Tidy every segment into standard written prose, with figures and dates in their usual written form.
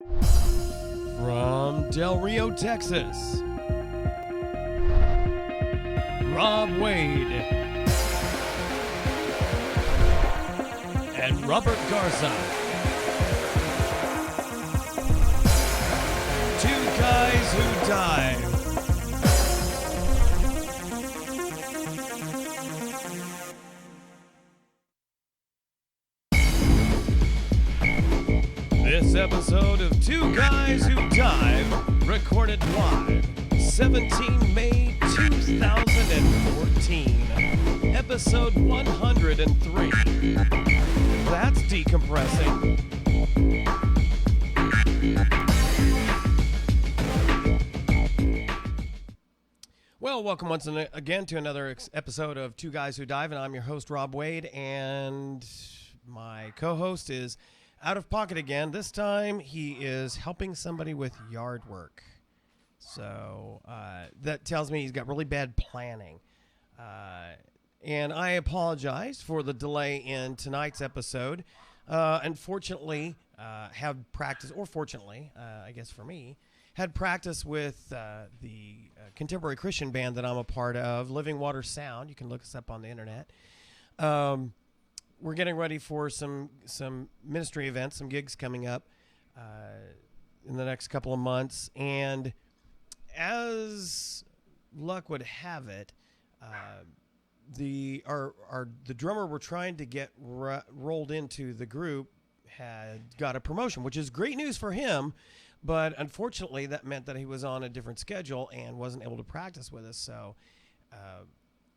From Del Rio, Texas, Rob Wade and Robert Garza. Two guys who dive. This episode of Two Guys Who Dive, recorded live, 17 May 2014, episode 103. That's Decompressing. Well, welcome once again to another episode of Two Guys Who Dive, and I'm your host, Rob Wade, and my co-host is out of pocket again. This time he is helping somebody with yard work. So that tells me he's got really bad planning. And I apologize for the delay in tonight's episode. Unfortunately, had practice, or fortunately, I guess for me, had practice with the contemporary Christian band that I'm a part of, Living Water Sound. You can look us up on the internet. We're getting ready for some ministry events, some gigs coming up in the next couple of months. And as luck would have it, the drummer we're trying to get rolled into the group had got a promotion, which is great news for him. But unfortunately, that meant that he was on a different schedule and wasn't able to practice with us. So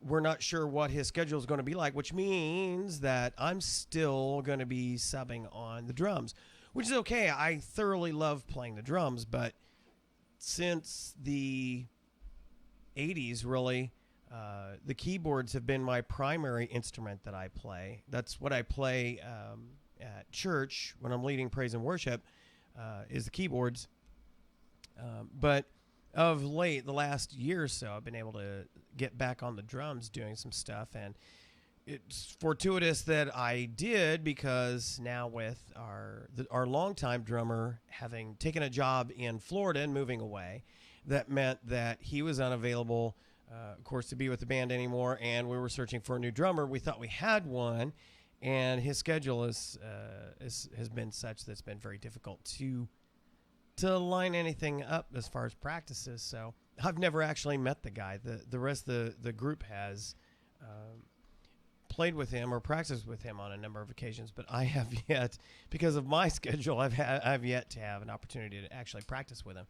we're not sure what his schedule is going to be like, which means that I'm still going to be subbing on the drums, which is okay. I thoroughly love playing the drums, but since the 80s, really, the keyboards have been my primary instrument that I play. That's what I play at church when I'm leading praise and worship, is the keyboards. But of late, the last year or so, I've been able to get back on the drums doing some stuff, and it's fortuitous that I did, because now with our longtime drummer having taken a job in Florida and moving away, that meant that he was unavailable, of course, to be with the band anymore, and we were searching for a new drummer. We thought we had one, and his schedule has been such that it's been very difficult to line anything up as far as practices. So I've never actually met the guy. The rest of the group has played with him or practiced with him on a number of occasions, but I have yet, because of my schedule, I've yet to have an opportunity to actually practice with him,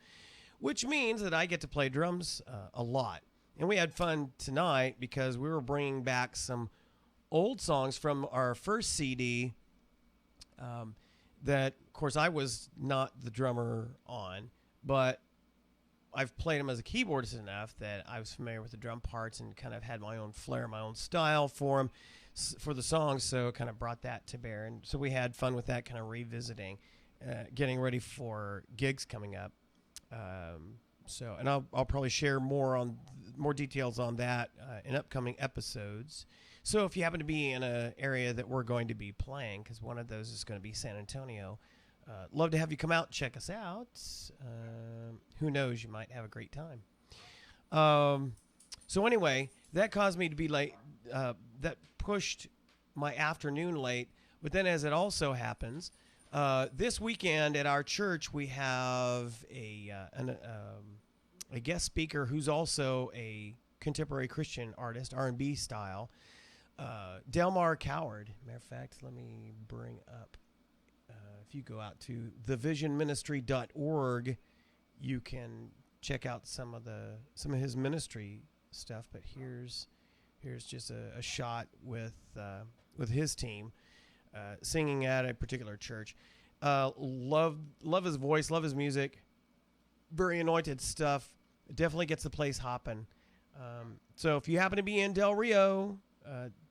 which means that I get to play drums a lot. And we had fun tonight because we were bringing back some old songs from our first CD that, of course, I was not the drummer on, but I've played them as a keyboardist enough that I was familiar with the drum parts and kind of had my own flair, my own style for them, for the songs, so kind of brought that to bear. And so we had fun with that, kind of revisiting, getting ready for gigs coming up. And I'll probably share more details on that in upcoming episodes. So if you happen to be in an area that we're going to be playing, because one of those is going to be San Antonio, love to have you come out and check us out. Who knows, you might have a great time. So anyway, that caused me to be late. That pushed my afternoon late. But then, as it also happens, this weekend at our church, we have a guest speaker who's also a contemporary Christian artist, R&B style, Delmar Coward. Matter of fact, let me bring up, if you go out to thevisionministry.org, you can check out some of his ministry stuff. But here's just a shot with his team singing at a particular church. Love his voice, love his music. Very anointed stuff. Definitely gets the place hopping. So if you happen to be in Del Rio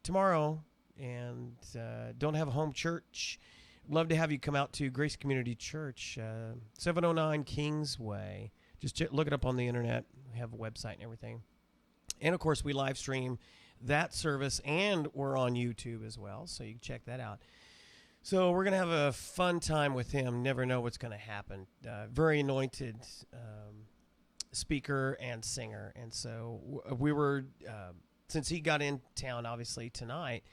tomorrow and don't have a home church, love to have you come out to Grace Community Church, 709 Kingsway. Just look it up on the internet. We have a website and everything. And, of course, we live stream that service, and we're on YouTube as well, so you can check that out. So we're going to have a fun time with him. Never know what's going to happen. Very anointed speaker and singer. And so we were, since he got in town, obviously, tonight,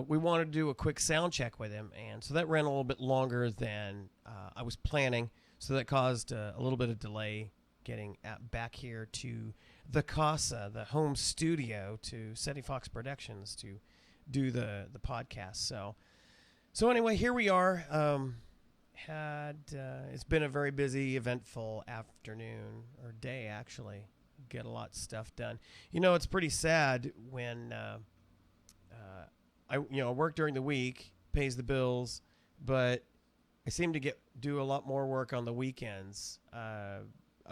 we wanted to do a quick sound check with him. And so that ran a little bit longer than I was planning. So that caused a little bit of delay getting back here to the Casa, the home studio, to Ceti Fox Productions to do the podcast. So anyway, here we are. It's been a very busy, eventful afternoon or day, actually. Get a lot of stuff done. It's pretty sad when I work during the week, pays the bills, but I seem to do a lot more work on the weekends. I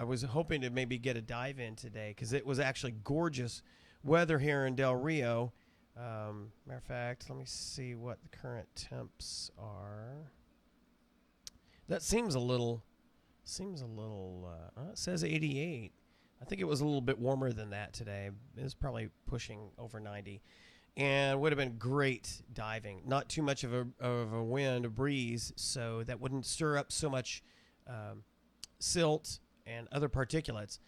was hoping to maybe get a dive in today because it was actually gorgeous weather here in Del Rio. Matter of fact, let me see what the current temps are. That seems a little, it says 88. I think it was a little bit warmer than that today. It was probably pushing over 90. And would have been great diving. Not too much of a wind, a breeze, so that wouldn't stir up so much silt and other particulates.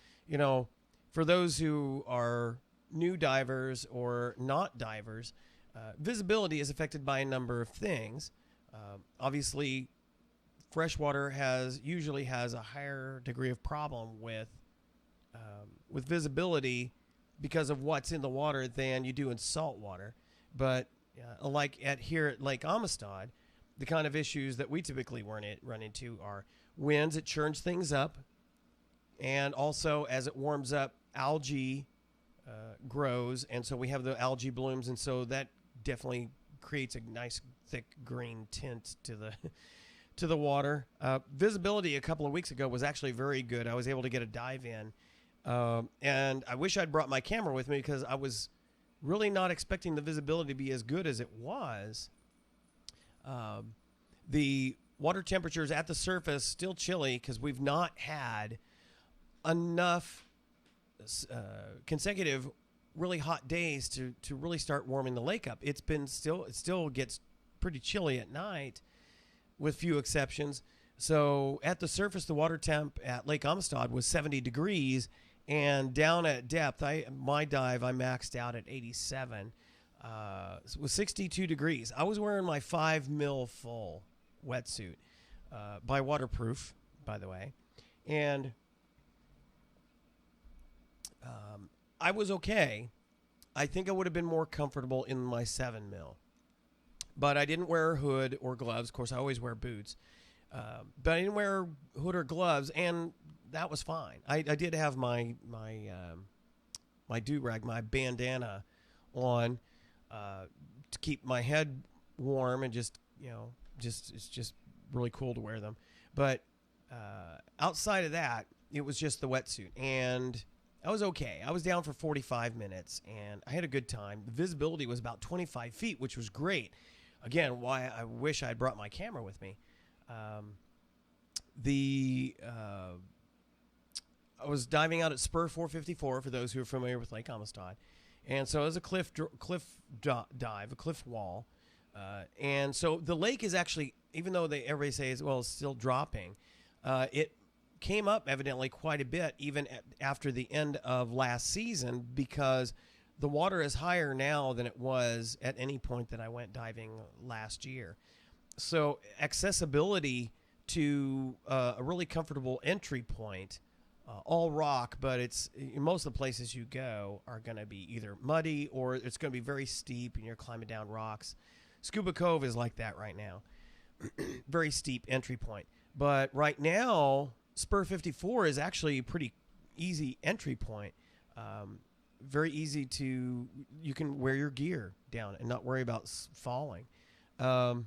For those who are new divers or not divers, visibility is affected by a number of things. Obviously, freshwater usually has a higher degree of problem with visibility because of what's in the water than you do in salt water. But like here at Lake Amistad, the kind of issues that we typically run into are winds. It churns things up, and also as it warms up, algae grows, and so we have the algae blooms, and so that definitely creates a nice thick green tint to the water. Visibility a couple of weeks ago was actually very good. I was able to get a dive in, and I wish I'd brought my camera with me because I was really not expecting the visibility to be as good as it was. The water temperatures at the surface still chilly because we've not had enough consecutive really hot days to really start warming the lake up. It still gets pretty chilly at night with few exceptions. So at the surface, the water temp at Lake Amistad was 70 degrees, and down at depth, my dive, I maxed out at 87. It was 62 degrees. I was wearing my 5 mil full wetsuit, by Waterproof, by the way, and I was okay. I think I would have been more comfortable in my 7 mil. But I didn't wear a hood or gloves. Of course, I always wear boots. But I didn't wear a hood or gloves, and that was fine. I did have my do-rag, my bandana on to keep my head warm, and it's just really cool to wear them. But outside of that, it was just the wetsuit, and I was okay. I was down for 45 minutes, and I had a good time. The visibility was about 25 feet, which was great. Again, why I wish I had brought my camera with me. I was diving out at Spur 454, for those who are familiar with Lake Amistad. And so it was a cliff dive, a cliff wall. And so the lake is actually, even though everybody says, well, it's still dropping, it came up evidently quite a bit even after the end of last season, because the water is higher now than it was at any point that I went diving last year. So accessibility to a really comfortable entry point, all rock, but most of the places you go are going to be either muddy or it's going to be very steep and you're climbing down rocks. Scuba Cove is like that right now. Very steep entry point. But right now, Spur 54 is actually a pretty easy entry point. Very easy you can wear your gear down and not worry about falling. And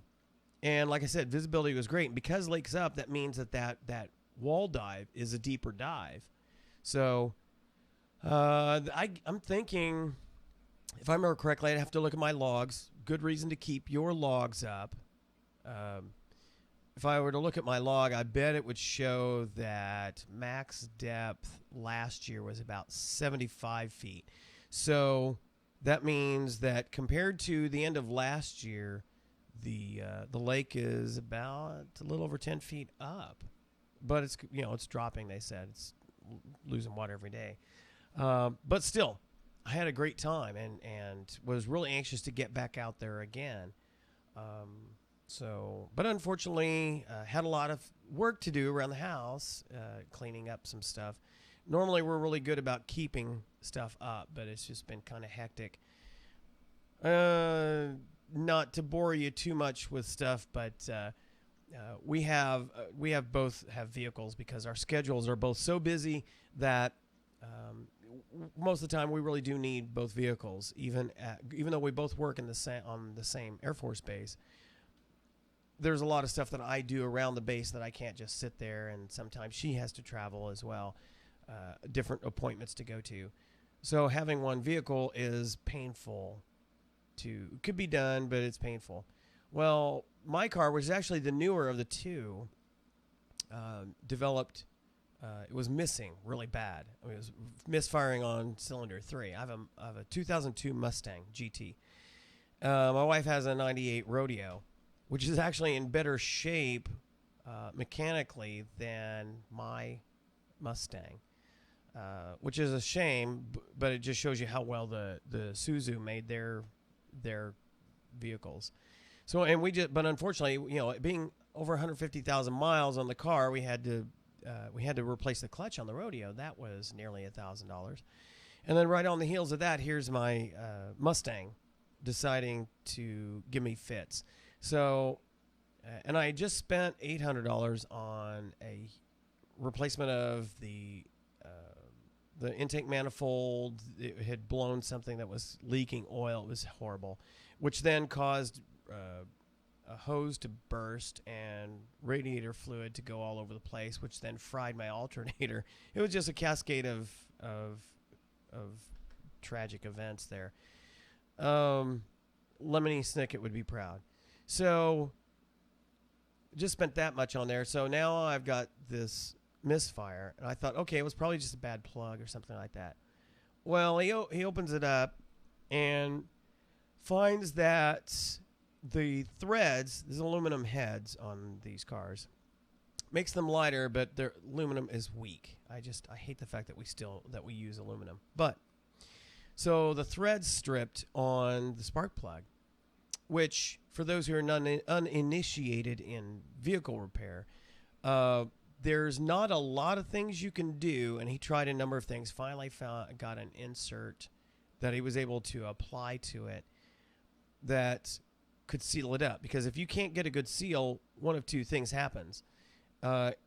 like I said, visibility was great. And because lake's up, that means that wall dive is a deeper dive. So I'm thinking, if I remember correctly, I'd have to look at my logs. Good reason to keep your logs up. If I were to look at my log, I bet it would show that max depth last year was about 75 feet. So that means that compared to the end of last year, the lake is about a little over 10 feet up, but it's it's dropping. They said it's losing water every day, but still, I had a great time and was really anxious to get back out there again. But unfortunately, had a lot of work to do around the house, cleaning up some stuff. Normally, we're really good about keeping stuff up, but it's just been kind of hectic. Not to bore you too much with stuff, but we both have vehicles because our schedules are both so busy that most of the time we really do need both vehicles, even though we both work on the same Air Force base. There's a lot of stuff that I do around the base that I can't just sit there, and sometimes she has to travel as well, different appointments to go to. So having one vehicle is painful. It could be done, but it's painful. Well, my car, which is actually the newer of the two, developed. It was missing really bad. I mean, it was misfiring on cylinder 3. I have a 2002 Mustang GT. My wife has a 98 Rodeo, which is actually in better shape mechanically than my Mustang, which is a shame, but it just shows you how well the Suzu made their vehicles. So, but unfortunately, being over 150,000 miles on the car, we had to replace the clutch on the Rodeo. That was nearly $1,000. And then right on the heels of that, here's my Mustang deciding to give me fits. So, and I just spent $800 on a replacement of the intake manifold. It had blown something that was leaking oil. It was horrible, which then caused a hose to burst and radiator fluid to go all over the place, which then fried my alternator. It was just a cascade of tragic events there. Lemony Snicket would be proud. So just spent that much on there. So now I've got this misfire, and I thought, okay, it was probably just a bad plug or something like that. Well, he opens it up and finds that the threads, there's aluminum heads on these cars, makes them lighter, but their aluminum is weak. I hate the fact that we use aluminum. But so the threads stripped on the spark plug, which for those who are uninitiated in vehicle repair, there's not a lot of things you can do, and he tried a number of things. Finally got an insert that he was able to apply to it that could seal it up. Because if you can't get a good seal, one of two things happens.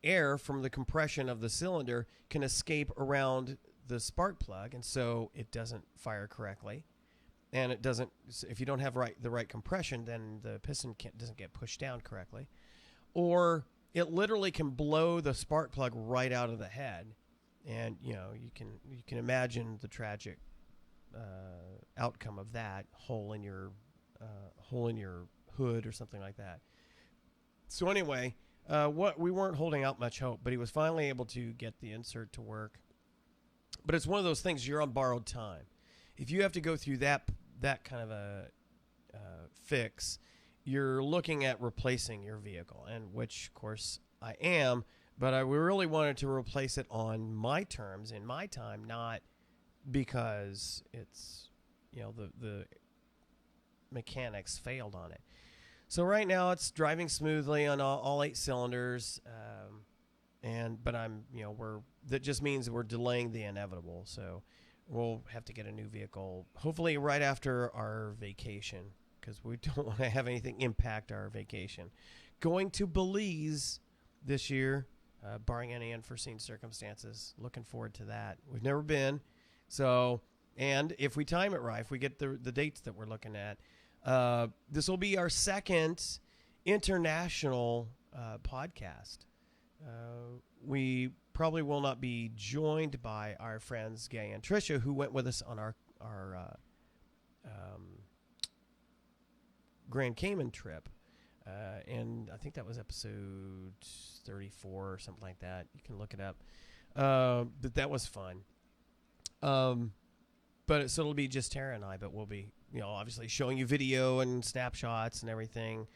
Air from the compression of the cylinder can escape around the spark plug, and so it doesn't fire correctly. And it doesn't. If you don't have the right compression, then the piston doesn't get pushed down correctly. Or it literally can blow the spark plug right out of the head, and you can imagine the tragic outcome of that. Hole in your hood or something like that. So anyway, we weren't holding out much hope, but he was finally able to get the insert to work. But it's one of those things, you're on borrowed time. If you have to go through that kind of a fix, you're looking at replacing your vehicle, and which, of course, I am, but we really wanted to replace it on my terms, in my time, not because it's, the mechanics failed on it. So right now it's driving smoothly on all 8 cylinders, but that just means we're delaying the inevitable. So we'll have to get a new vehicle, hopefully right after our vacation, because we don't want to have anything impact our vacation. Going to Belize this year, barring any unforeseen circumstances. Looking forward to that. We've never been. So, and if we time it right, if we get the dates that we're looking at, this will be our second international podcast. We probably will not be joined by our friends Gay and Tricia, who went with us on our Grand Cayman trip, and I think that was episode 34 or something like that. You can look it up. But that was fun. But so it'll be just Tara and I, but we'll be, obviously showing you video and snapshots and everything.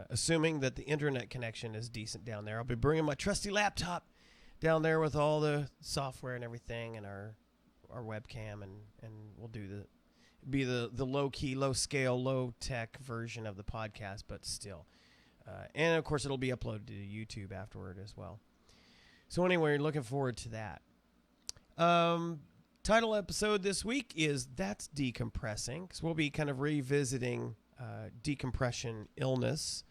assuming that the internet connection is decent down there. I'll be bringing my trusty laptop down there with all the software and everything, and our webcam, and we'll be the low key, low scale, low tech version of the podcast, but still. And of course, it'll be uploaded to YouTube afterward as well. So anyway, looking forward to that. Title episode this week is That's Decompressing, because we'll be kind of revisiting Decompression Illness.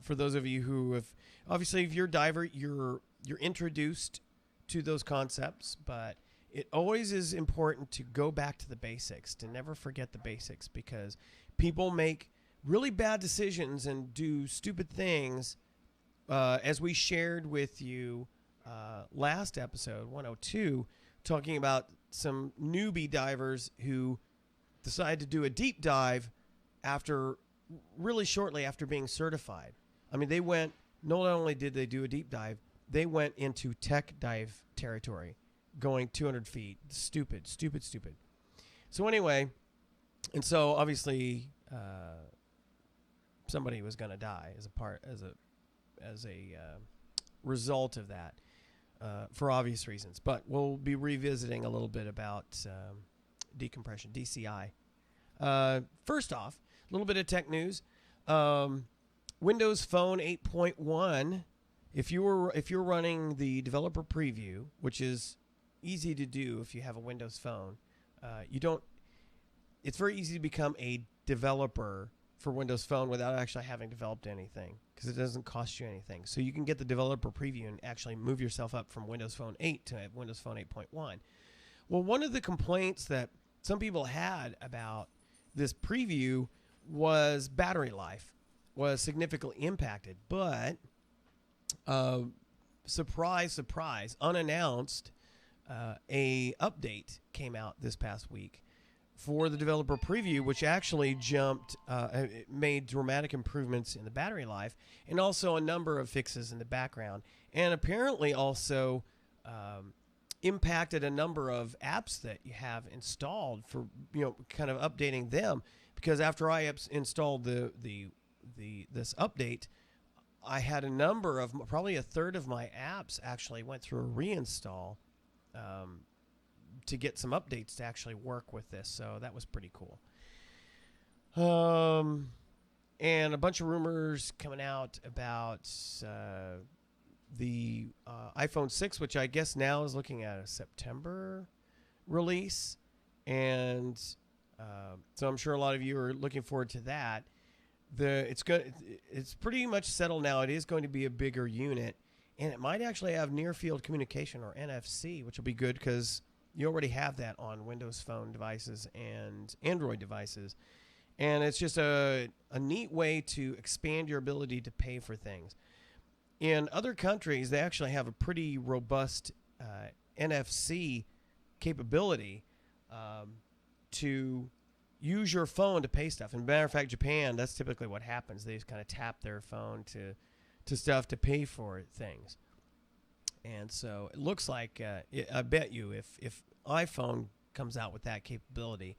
For those of you who have, obviously, if you're a diver, you're introduced to those concepts, but it always is important to go back to the basics, to never forget the basics, because people make really bad decisions and do stupid things, as we shared with you last episode, 102, talking about some newbie divers who decided to do a deep dive really shortly after being certified. I mean, not only did they do a deep dive, they went into tech dive territory, going 200 feet. Stupid. So anyway, and so obviously somebody was going to die as a result of that, for obvious reasons. But we'll be revisiting a little bit about decompression, DCI. First off, a little bit of tech news. Windows Phone 8.1. If you're running the developer preview, which is easy to do if you have a Windows Phone, it's very easy to become a developer for Windows Phone without actually having developed anything, because it doesn't cost you anything. So you can get the developer preview and actually move yourself up from Windows Phone 8 to Windows Phone 8.1. Well, one of the complaints that some people had about this preview was battery life was significantly impacted. But surprise, unannounced, a update came out this past week for the developer preview, which actually made dramatic improvements in the battery life, and also a number of fixes in the background, and apparently also impacted a number of apps that you have installed for, kind of updating them. Because after I installed this update, I had a number of, probably a third of my apps actually went through a reinstall to get some updates to actually work with this. So that was pretty cool. And a bunch of rumors coming out about the iPhone 6, which I guess now is looking at a September release. And so I'm sure a lot of you are looking forward to that. It's pretty much settled now. It is going to be a bigger unit, and it might actually have near field communication, or NFC, which will be good because you already have that on Windows Phone devices and Android devices. And it's just a neat way to expand your ability to pay for things. In other countries, they actually have a pretty robust NFC capability to use your phone to pay stuff. And matter of fact, Japan, that's typically what happens. They just kind of tap their phone to stuff to pay for things. And so it looks like, I bet you, if iPhone comes out with that capability,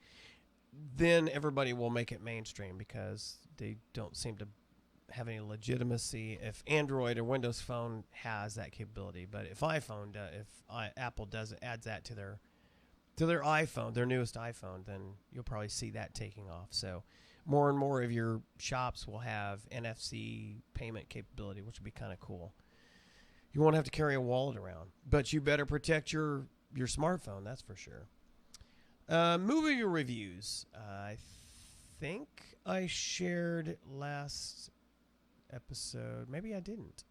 then everybody will make it mainstream, because they don't seem to have any legitimacy if Android or Windows Phone has that capability. But if Apple adds that to their iPhone, their newest iPhone, then you'll probably see that taking off. So more and more of your shops will have NFC payment capability, which will be kind of cool. You won't have to carry a wallet around, but you better protect your smartphone, that's for sure. Movie reviews. I think I shared last episode. Maybe I didn't.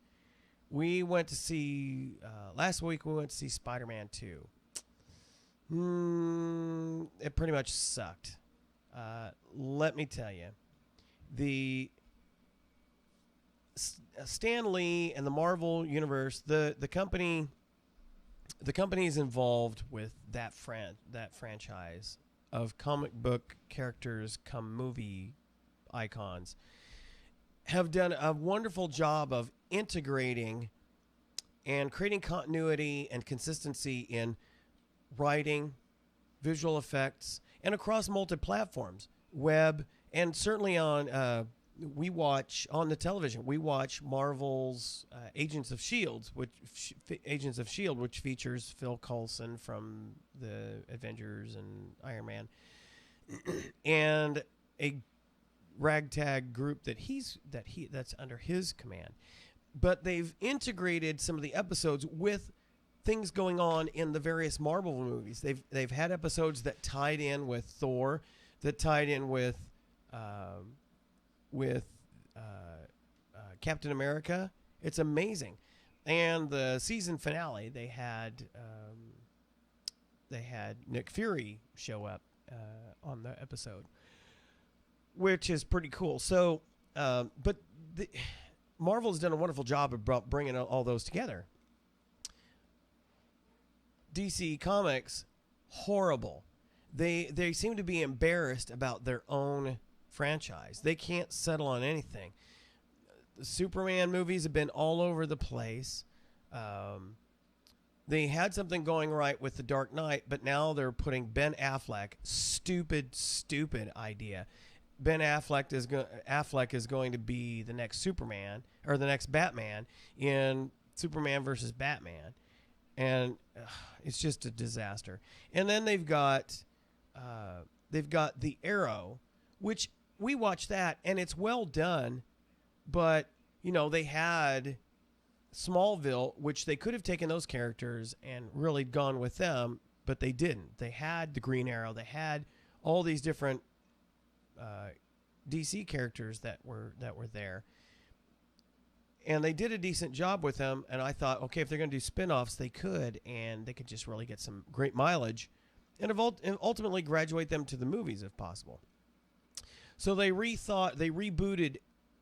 We went to see, last week we went to see Spiderman2. It pretty much sucked. Let me tell you. The Stan Lee and the Marvel Universe, the company is involved with that franchise of comic book characters come movie icons, have done a wonderful job of integrating and creating continuity and consistency in writing, visual effects, and across multi-platforms, web, and certainly on we watch on the television. We watch Marvel's Agents of Shield, which features Phil Coulson from the Avengers and Iron Man, and a ragtag group that's under his command. But they've integrated some of the episodes with things going on in the various Marvel movies. They've had episodes that tied in with Thor, that tied in with Captain America. It's amazing. And the season finale, they had Nick Fury show up on the episode, which is pretty cool. So, but Marvel's done a wonderful job of bringing all those together. DC Comics, horrible. They seem to be embarrassed about their own franchise. They can't settle on anything. The Superman movies have been all over the place. They had something going right with The Dark Knight, but now they're putting Ben Affleck. Stupid idea. Ben Affleck is going to be the next Superman, or the next Batman in Superman versus Batman. And it's just a disaster. And then they've got The Arrow, which we watched that, and it's well done. But, they had Smallville, which they could have taken those characters and really gone with them, but they didn't. They had the Green Arrow. They had all these different DC characters that were there. And they did a decent job with them, and I thought, okay, if they're going to do spin-offs, they could just really get some great mileage and ultimately graduate them to the movies if possible. So they rebooted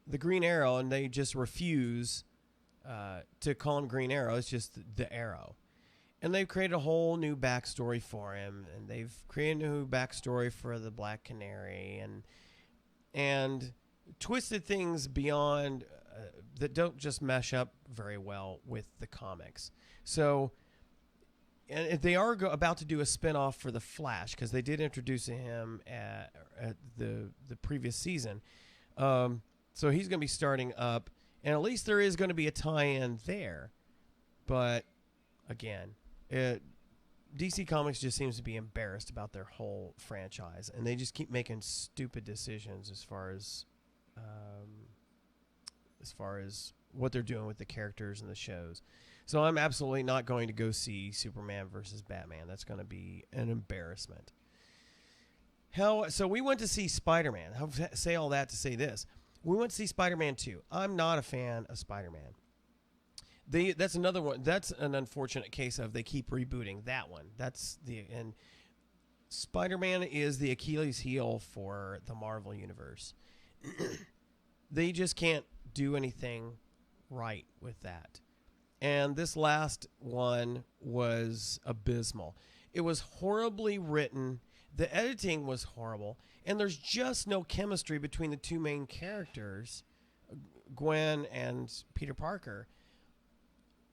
the Green Arrow, and they just refuse to call him Green Arrow. It's just the Arrow. And they've created a whole new backstory for him, and they've created a new backstory for the Black Canary, and twisted things beyond that don't just mesh up very well with the comics. So, and they are about to do a spinoff for the Flash, because they did introduce him at the previous season. So he's going to be starting up, and at least there is going to be a tie-in there. But again, DC Comics just seems to be embarrassed about their whole franchise, and they just keep making stupid decisions as far as what they're doing with the characters and the shows. So I'm absolutely not going to go see Superman versus Batman. That's going to be an embarrassment. So we went to see Spider-Man. I'll say all that to say this. We went to see Spiderman 2. I'm not a fan of Spider-Man. That's another one. That's an unfortunate case of they keep rebooting that one. And Spider-Man is the Achilles heel for the Marvel Universe. They just can't do anything right with that. And this last one was abysmal. It was horribly written. The editing was horrible. And there's just no chemistry between the two main characters, Gwen and Peter Parker.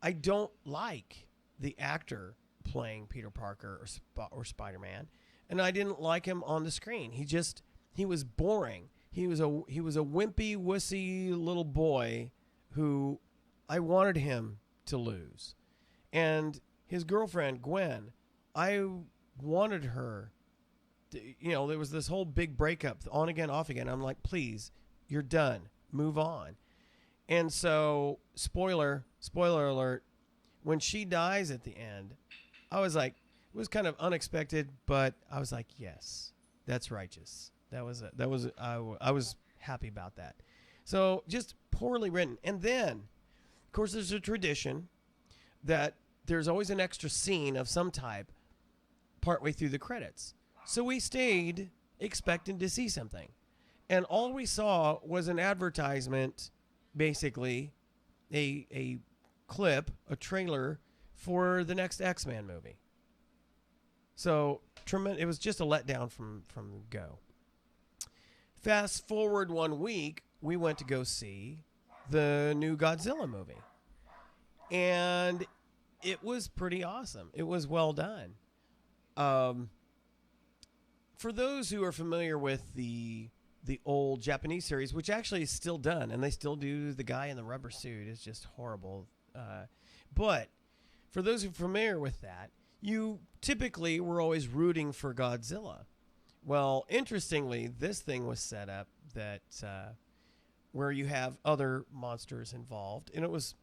I don't like the actor playing Peter Parker or Spider-Man, and I didn't like him on the screen. He was boring. He was a wimpy, wussy little boy who I wanted him to lose. And his girlfriend, Gwen, I wanted her to, there was this whole big breakup, on again, off again. I'm like, please, you're done. Move on. And so, spoiler alert, when she dies at the end, I was like, it was kind of unexpected, but I was like, yes, that's righteous. I was happy about that. So just poorly written. And then, of course, there's a tradition that there's always an extra scene of some type partway through the credits. So we stayed expecting to see something. And all we saw was an advertisement, basically, a clip, a trailer for the next X-Men movie. So it was just a letdown from go. Fast forward 1 week, we went to go see the new Godzilla movie. And it was pretty awesome. It was well done. For those who are familiar with the the old Japanese series, which actually is still done, and they still do the guy in the rubber suit. It's just horrible. But for those who are familiar with that, you typically were always rooting for Godzilla. Well, interestingly, this thing was set up that where you have other monsters involved, and it was,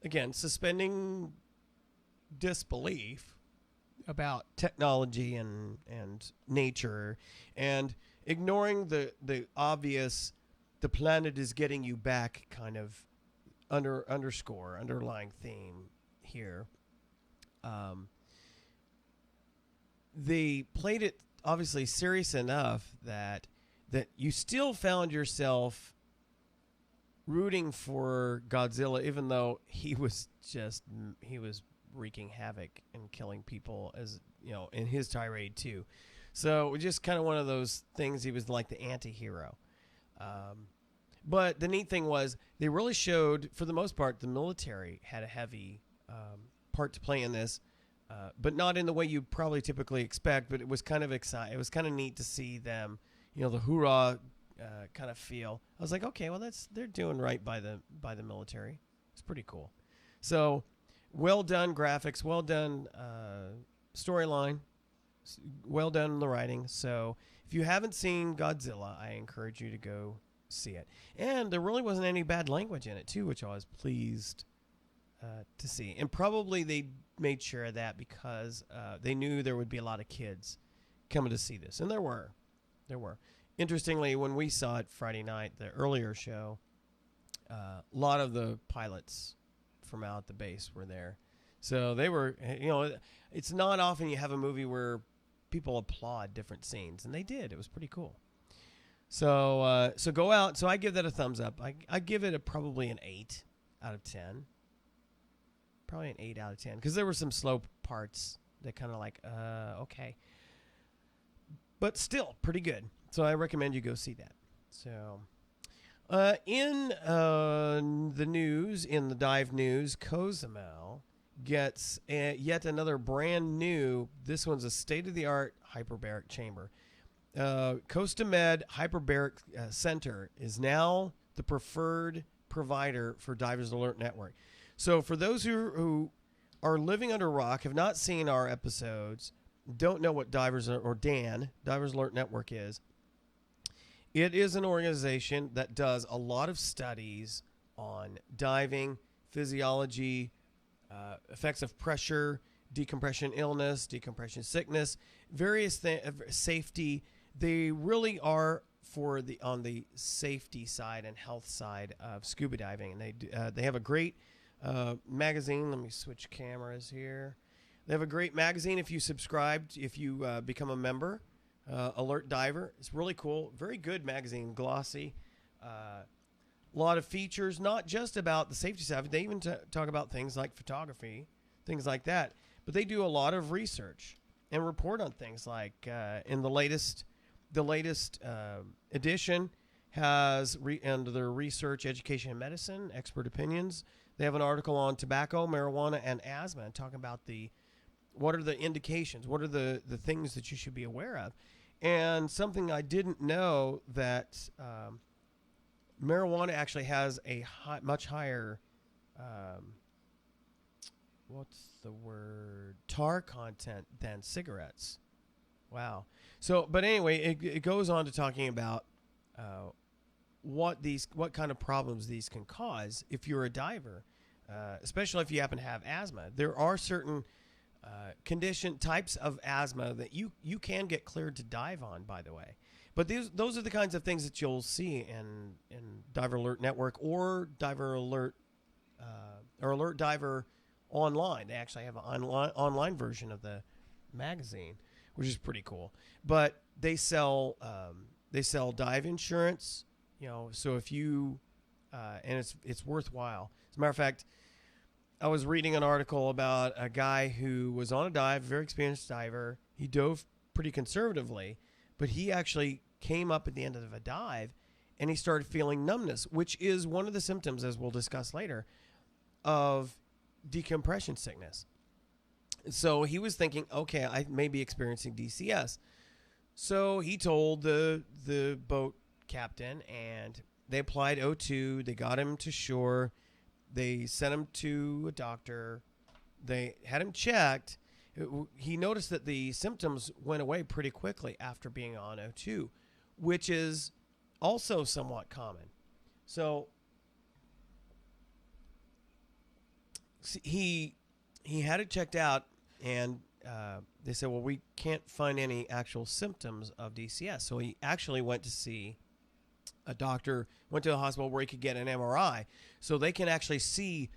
again, suspending disbelief about technology and nature, and ignoring the obvious, the planet is getting you back kind of underlying theme here. They played it obviously serious enough that you still found yourself rooting for Godzilla, even though he was wreaking havoc and killing people, as you know, in his tirade too. So it was just kind of one of those things. He was like the anti-hero. But the neat thing was they really showed, for the most part, the military had a heavy part to play in this, but not in the way you probably typically expect. But it was kind of exciting. It was kind of neat to see them, the hoorah kind of feel. I was like, okay, well, they're doing right by the military. It's pretty cool. So well done graphics, well done storyline, well done in the writing. So if you haven't seen Godzilla, I encourage you to go see it. And there really wasn't any bad language in it too, which I was pleased to see. And probably they made sure of that because they knew there would be a lot of kids coming to see this, and there were. Interestingly, when we saw it Friday night, the earlier show, a lot of the pilots from out at the base were there. So they were, it's not often you have a movie where people applaud different scenes, and they did. It was pretty cool. So go out. So I give that a thumbs up. I give it probably an 8 out of 10. Probably an 8 out of 10, because there were some slow parts that kind of like, okay. But still, pretty good. So I recommend you go see that. So in the news, in the dive news, Cozumel gets yet another brand new, this one's a state-of-the-art hyperbaric chamber. Costa Med Hyperbaric Center is now the preferred provider for Divers Alert Network. So for those who are living under a rock, have not seen our episodes, don't know what Divers Alert Network is, it is an organization that does a lot of studies on diving, physiology, effects of pressure, decompression illness, decompression sickness, various safety. They really are on the safety side and health side of scuba diving, and they have a great magazine. Let me switch cameras here. They have a great magazine if you become a member. Alert Diver. It's really cool. Very good magazine, glossy. A lot of features, not just about the safety side. They even talk about things like photography, things like that. But they do a lot of research and report on things like in the latest edition has under their research, education, and medicine, expert opinions. They have an article on tobacco, marijuana, and asthma, and talking about what are the indications, what are the things that you should be aware of. And something I didn't know, that marijuana actually has a much higher, tar content than cigarettes. Wow. So, but anyway, it goes on to talking about what kind of problems these can cause if you're a diver, especially if you happen to have asthma. There are certain types of asthma that you can get cleared to dive on, by the way. But those are the kinds of things that you'll see in Diver Alert Network or Diver Alert or Alert Diver online. They actually have an online version of the magazine, which is pretty cool. But they sell dive insurance, so if you and it's worthwhile. As a matter of fact, I was reading an article about a guy who was on a dive, very experienced diver. He dove pretty conservatively, but he actually came up at the end of a dive and he started feeling numbness, which is one of the symptoms, as we'll discuss later, of decompression sickness. So he was thinking, okay, I may be experiencing DCS. So he told the boat captain, and they applied O2. They got him to shore. They sent him to a doctor. They had him checked. He noticed that the symptoms went away pretty quickly after being on O2, which is also somewhat common. So he had it checked out, and they said, well, we can't find any actual symptoms of DCS. So he actually went to see a doctor, went to a hospital where he could get an MRI, so they can actually see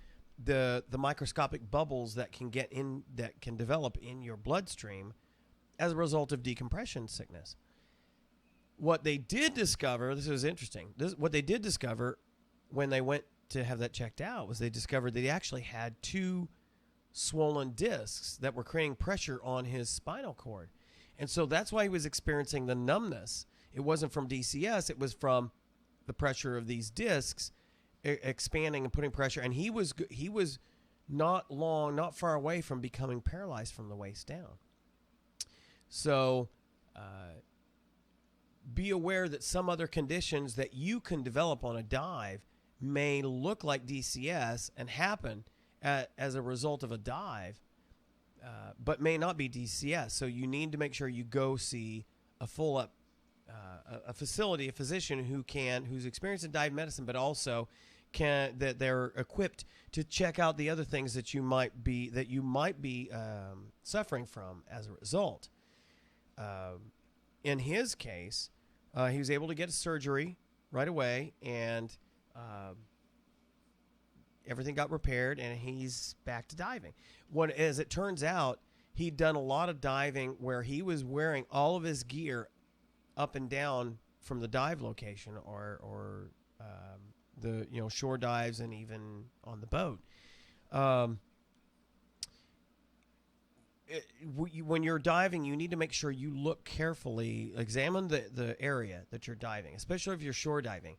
the microscopic bubbles that can develop in your bloodstream as a result of decompression sickness. What they did discover, this was interesting. What they did discover when they went to have that checked out was they discovered that he actually had 2 swollen discs that were creating pressure on his spinal cord. And so that's why he was experiencing the numbness. It wasn't from DCS, it was from the pressure of these discs expanding and putting pressure. And he was not far away from becoming paralyzed from the waist down. So be aware that some other conditions that you can develop on a dive may look like DCS and happen as a result of a dive, but may not be DCS. So you need to make sure you go see a a physician who's experienced in dive medicine, but also that they're equipped to check out the other things that you might be suffering from as a result. In his case, he was able to get a surgery right away, and everything got repaired, and he's back to diving. As it turns out, he'd done a lot of diving where he was wearing all of his gear up and down from the dive location, or the shore dives, and even on the boat. When you're diving, you need to make sure you look carefully, examine the area that you're diving, especially if you're shore diving.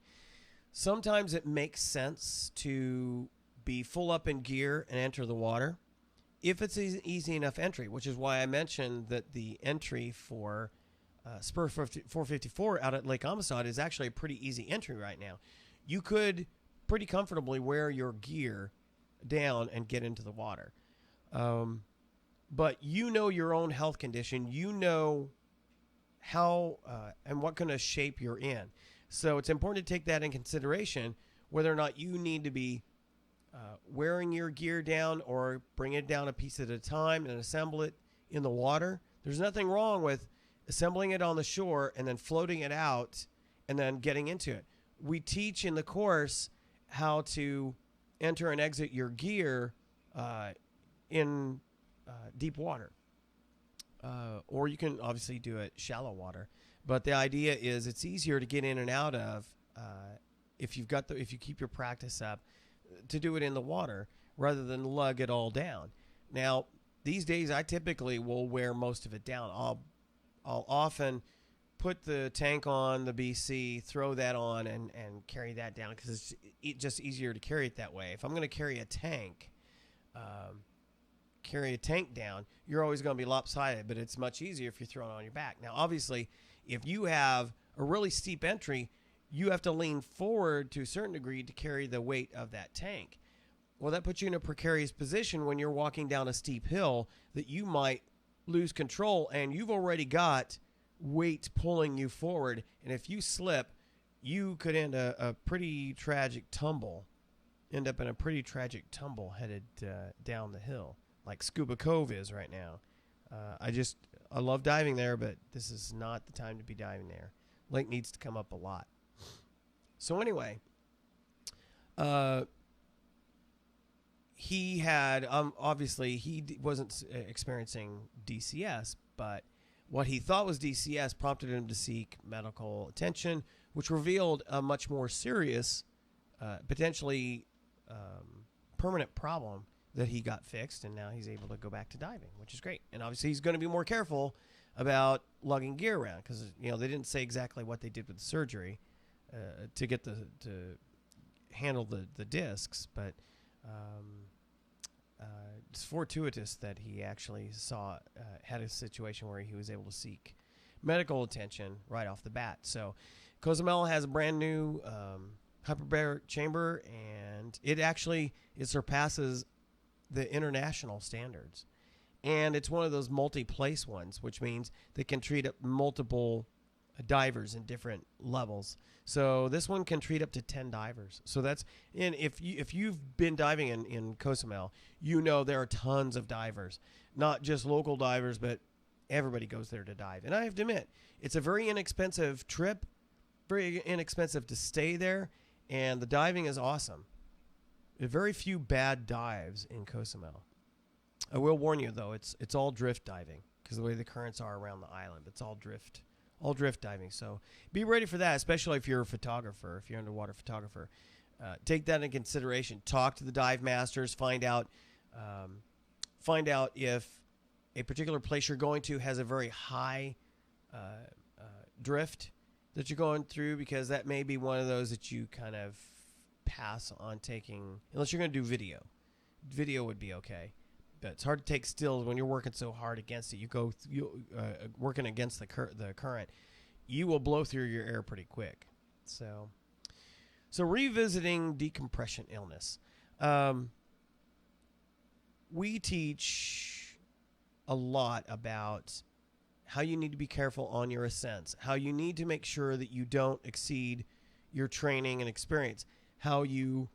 Sometimes it makes sense to be full up in gear and enter the water if it's an easy enough entry, which is why I mentioned that the entry for Spur 454 out at Lake Amistad is actually a pretty easy entry right now. You could pretty comfortably wear your gear down and get into the water. But you know your own health condition. You know how and what kind of shape you're in. So it's important to take that in consideration, whether or not you need to be wearing your gear down or bring it down a piece at a time and assemble it in the water. There's nothing wrong with assembling it on the shore and then floating it out and then getting into it. We teach in the course how to enter and exit your gear in deep water. Or you can obviously do it shallow water. But the idea is it's easier to get in and out of if you keep your practice up, to do it in the water rather than lug it all down. Now, these days I typically will wear most of it down. I'll often put the tank on the BC, throw that on, and carry that down because it's just easier to carry it that way. If I'm going to carry a tank down, you're always going to be lopsided, but it's much easier if you're throwing it on your back. Now, obviously, if you have a really steep entry, you have to lean forward to a certain degree to carry the weight of that tank. Well, that puts you in a precarious position when you're walking down a steep hill that you might lose control, and you've already got weight pulling you forward. And if you slip, you could end up in a pretty tragic tumble headed down the hill, like Scuba Cove is right now. I love diving there, but this is not the time to be diving there. Lake needs to come up a lot. So anyway, he had, obviously he wasn't experiencing DCS, but what he thought was DCS prompted him to seek medical attention, which revealed a much more serious, potentially permanent problem that he got fixed, and now he's able to go back to diving, which is great. And obviously he's going to be more careful about lugging gear around because they didn't say exactly what they did with the surgery to handle the discs, but it's fortuitous that he actually had a situation where he was able to seek medical attention right off the bat. So Cozumel has a brand new hyperbaric chamber, and it surpasses the international standards. And it's one of those multi-place ones, which means they can treat up multiple divers in different levels. So this one can treat up to 10 divers. So that's, and if you've been diving in Cozumel, you know there are tons of divers, not just local divers, but everybody goes there to dive. And I have to admit, it's a very inexpensive trip, very inexpensive to stay there, and the diving is awesome. There are very few bad dives in Cozumel. I will warn you though, it's all drift diving because the way the currents are around the island, it's all drift diving. So be ready for that, especially if you're a photographer, if you're an underwater photographer. Take that into consideration. Talk to the dive masters. Find out if a particular place you're going to has a very high drift that you're going through, because that may be one of those that you kind of pass on taking, unless you're going to do video. Video would be okay. But it's hard to take stills when you're working so hard against it. Working against the current, you will blow through your air pretty quick. So revisiting decompression illness. We teach a lot about how you need to be careful on your ascents, how you need to make sure that you don't exceed your training and experience, how you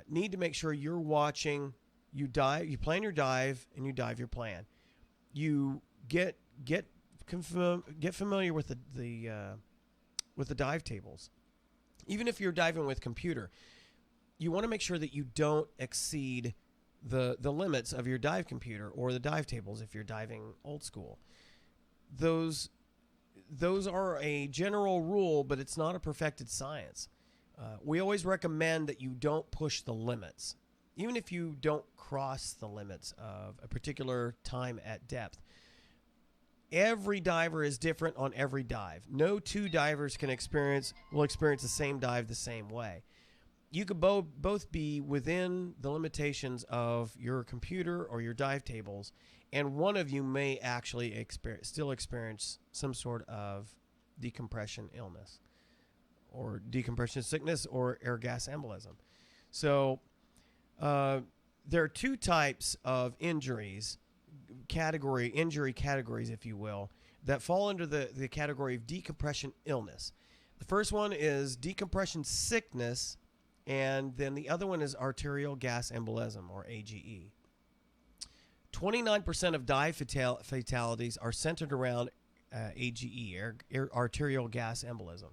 need to make sure you're watching. You dive, you plan your dive, and you dive your plan. You get familiar with the dive tables. Even if you're diving with computer, you want to make sure that you don't exceed the limits of your dive computer or the dive tables if you're diving old school. Those are a general rule, but it's not a perfected science. We always recommend that you don't push the limits. Even if you don't cross the limits of a particular time at depth, every diver is different on every dive. No two divers will experience the same dive the same way. You could both be within the limitations of your computer or your dive tables, and one of you may actually still experience some sort of decompression illness or decompression sickness or air gas embolism. So there are two types of injury categories, if you will, that fall under the category of decompression illness. The first one is decompression sickness, and then the other one is arterial gas embolism, or AGE. 29% of dive fatalities are centered around AGE, arterial gas embolism.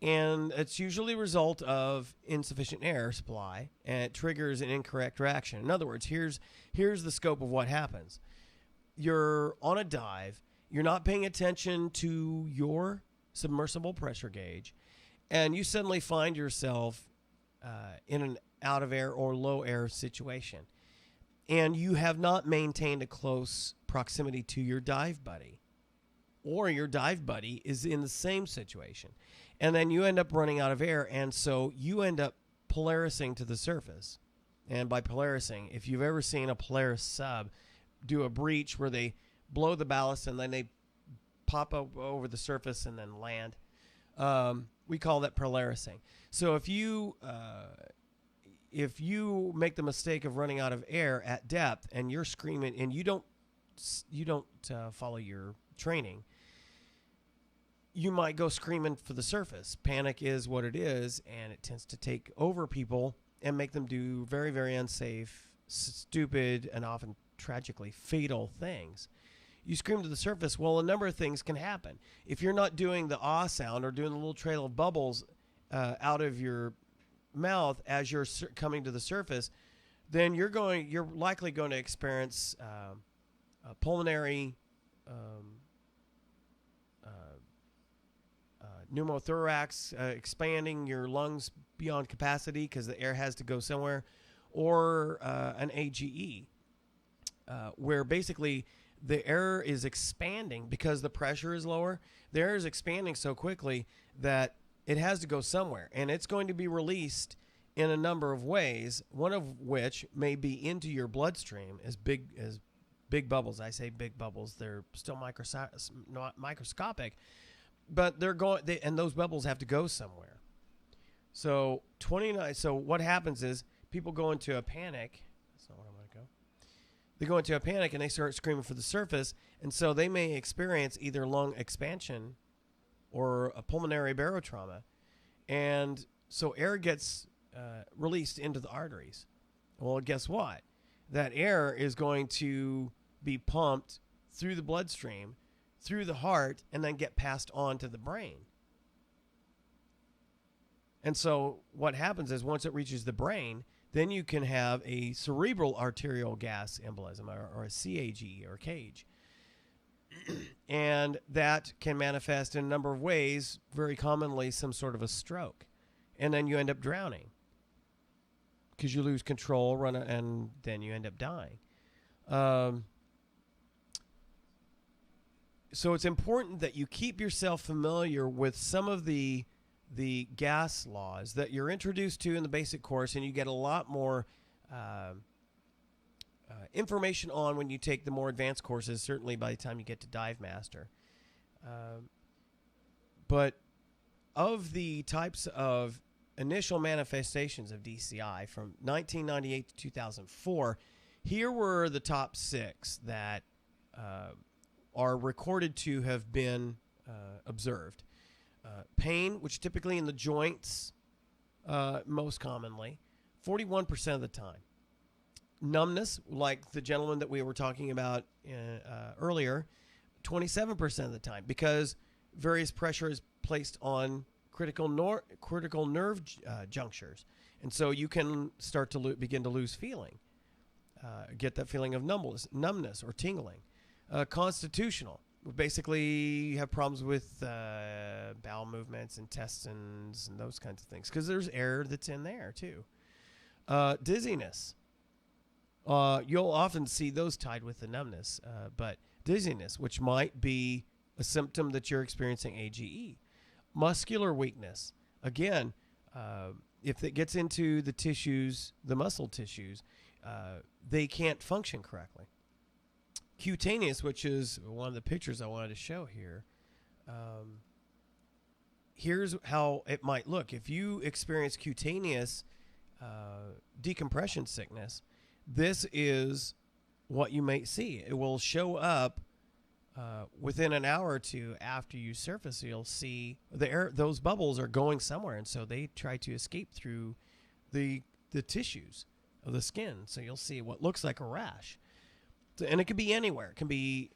And it's usually a result of insufficient air supply, and it triggers an incorrect reaction. In other words, here's the scope of what happens. You're on a dive, you're not paying attention to your submersible pressure gauge, and you suddenly find yourself in an out of air or low air situation. And you have not maintained a close proximity to your dive buddy, or your dive buddy is in the same situation. And then you end up running out of air, and so you end up polarising to the surface. And by polarising, if you've ever seen a Polaris sub do a breach where they blow the ballast and then they pop up over the surface and then land, we call that polarising. So if you make the mistake of running out of air at depth and you're screaming and you don't follow your training, you might go screaming for the surface. Panic is what it is, and it tends to take over people and make them do very, very unsafe, stupid, and often tragically fatal things. You scream to the surface, well, a number of things can happen. If you're not doing the ah sound or doing the little trail of bubbles out of your mouth as you're coming to the surface, then you're likely going to experience pulmonary pneumothorax, expanding your lungs beyond capacity because the air has to go somewhere, or an AGE, where basically the air is expanding because the pressure is lower. The air is expanding so quickly that it has to go somewhere, and it's going to be released in a number of ways, one of which may be into your bloodstream as big bubbles. I say big bubbles. They're still microscopic, but they're going, and those bubbles have to go somewhere. So 29. So what happens is people go into a panic. That's not where I want to go. They go into a panic and they start screaming for the surface, and so they may experience either lung expansion or a pulmonary barotrauma, and so air gets released into the arteries. Well, guess what? That air is going to be pumped through the bloodstream, through the heart, and then get passed on to the brain. And so what happens is once it reaches the brain, then you can have a cerebral arterial gas embolism, or a CAG, or CAGE. And that can manifest in a number of ways, very commonly some sort of a stroke. And then you end up drowning because you lose control, and then you end up dying. So it's important that you keep yourself familiar with some of the gas laws that you're introduced to in the basic course, and you get a lot more information on when you take the more advanced courses, certainly by the time you get to Dive Master. But of the types of initial manifestations of DCI from 1998 to 2004, here were the top 6 that are recorded to have been observed. Pain, which typically in the joints, most commonly, 41% of the time. Numbness, like the gentleman that we were talking about earlier, 27% of the time, because various pressure is placed on critical nerve junctures, and so you can start to begin to lose feeling, get that feeling of numbness or tingling. Constitutional, basically you have problems with bowel movements, intestines, and those kinds of things, because there's air that's in there too. Dizziness. You'll often see those tied with the numbness, but dizziness, which might be a symptom that you're experiencing AGE. Muscular weakness. Again, if it gets into the tissues, the muscle tissues, they can't function correctly. Cutaneous, which is one of the pictures I wanted to show here. Here's how it might look. If you experience cutaneous decompression sickness, this is what you might see. It will show up within an hour or two after you surface. You'll see the air; those bubbles are going somewhere, and so they try to escape through the tissues of the skin. So you'll see what looks like a rash, and it could be anywhere. It can be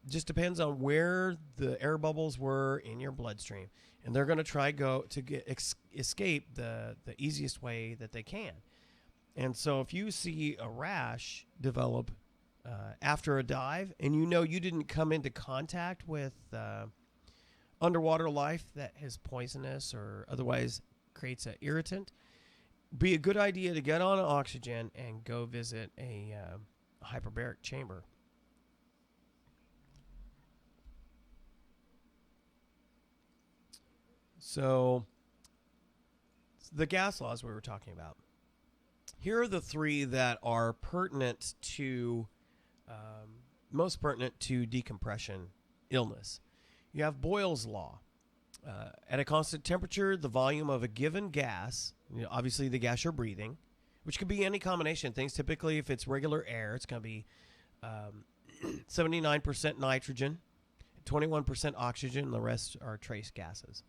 just depends on where the air bubbles were in your bloodstream, and they're going to try to escape the easiest way that they can. And so if you see a rash develop after a dive, and you know you didn't come into contact with underwater life that is poisonous or otherwise creates an irritant, be a good idea to get on oxygen and go visit a hyperbaric chamber. So the gas laws we were talking about. Here are the 3 that are pertinent to, most pertinent to decompression illness. You have Boyle's law. At a constant temperature, the volume of a given gas, obviously the gas you're breathing, which could be any combination of things. Typically, if it's regular air, it's going to be 79% nitrogen, 21% oxygen, and the rest are trace gases.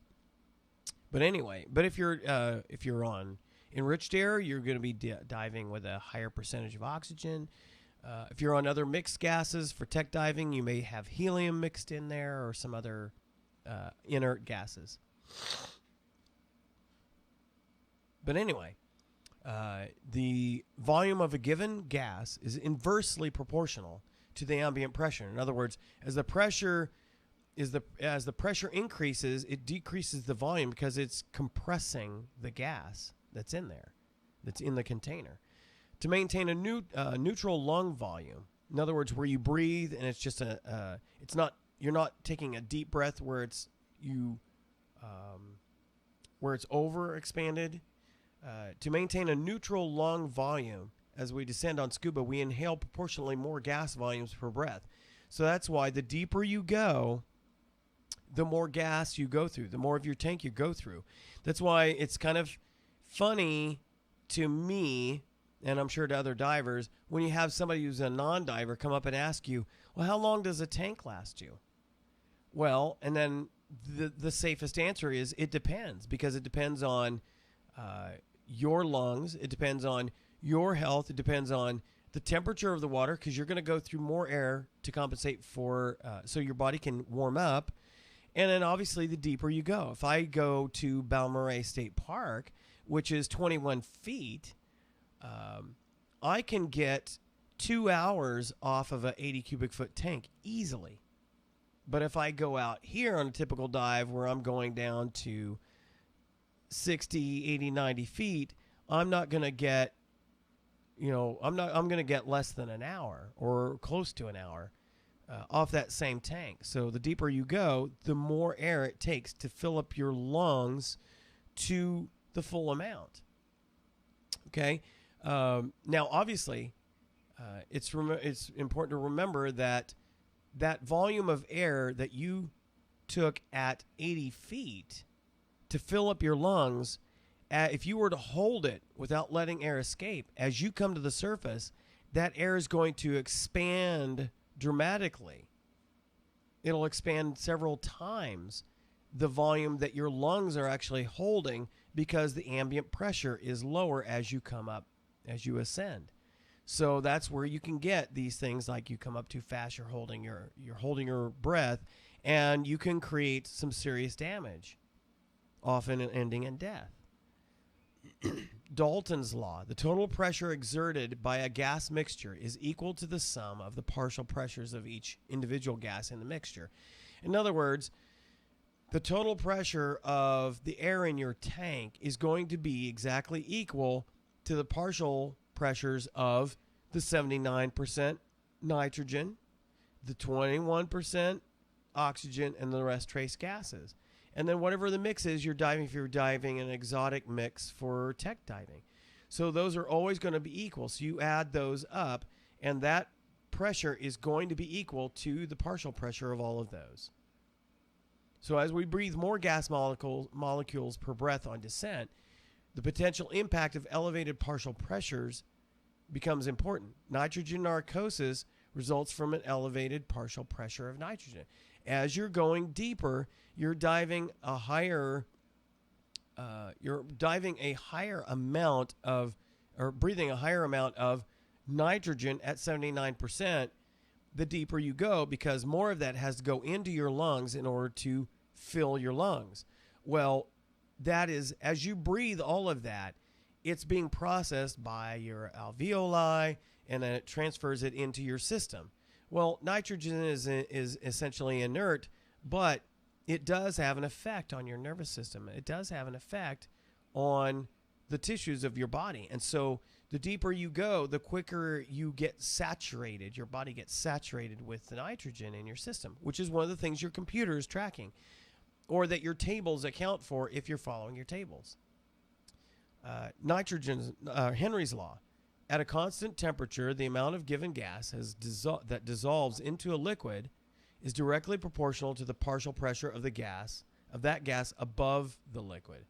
But anyway, if you're on enriched air, you're going to be diving with a higher percentage of oxygen. If you're on other mixed gases for tech diving, you may have helium mixed in there or some other inert gases. But anyway, the volume of a given gas is inversely proportional to the ambient pressure. In other words, as the pressure increases, it decreases the volume because it's compressing the gas that's in there, that's in the container. To maintain a neutral lung volume, in other words, where you breathe and it's just you're not taking a deep breath where it's over expanded. To maintain a neutral lung volume, as we descend on scuba, we inhale proportionally more gas volumes per breath. So that's why the deeper you go, the more gas you go through, the more of your tank you go through. That's why it's kind of funny to me, and I'm sure to other divers, when you have somebody who's a non-diver come up and ask you, well, how long does a tank last you? Well, and then the safest answer is it depends, because it depends on your lungs. It depends on your health. It depends on the temperature of the water, because you're going to go through more air to compensate for, so your body can warm up. And then obviously the deeper you go. If I go to Balmorhea State Park, which is 21 feet, I can get 2 hours off of an 80 cubic foot tank easily. But if I go out here on a typical dive where I'm going down to 60, 80, 90 feet, I'm not going to get, I'm going to get less than an hour or close to an hour off that same tank. So the deeper you go, the more air it takes to fill up your lungs to the full amount. Okay. Now, obviously, it's important to remember that volume of air that you took at 80 feet to fill up your lungs, if you were to hold it without letting air escape, as you come to the surface, that air is going to expand dramatically. It'll expand several times the volume that your lungs are actually holding, because the ambient pressure is lower as you come up, as you ascend. So that's where you can get these things like you come up too fast, you're holding your breath, and you can create some serious damage, often ending in death. Dalton's law: the total pressure exerted by a gas mixture is equal to the sum of the partial pressures of each individual gas in the mixture. In other words, the total pressure of the air in your tank is going to be exactly equal to the partial pressures of the 79% nitrogen, the 21% oxygen, and the rest trace gases. And then whatever the mix is you're diving, if you're diving an exotic mix for tech diving. So those are always going to be equal. So you add those up, and that pressure is going to be equal to the partial pressure of all of those. So as we breathe more gas molecules per breath on descent, the potential impact of elevated partial pressures becomes important. Nitrogen narcosis results from an elevated partial pressure of nitrogen. As you're going deeper, you're diving a higher amount of, or breathing a higher amount of nitrogen at 79%, the deeper you go, because more of that has to go into your lungs in order to fill your lungs. Well, that is, as you breathe all of that, it's being processed by your alveoli, and then it transfers it into your system. Well, nitrogen is essentially inert, but it does have an effect on your nervous system. It does have an effect on the tissues of your body. And so the deeper you go, the quicker you get saturated. Your body gets saturated with the nitrogen in your system, which is one of the things your computer is tracking, or that your tables account for if you're following your tables. Henry's law. At a constant temperature, the amount of given gas that dissolves into a liquid is directly proportional to the partial pressure of that gas above the liquid.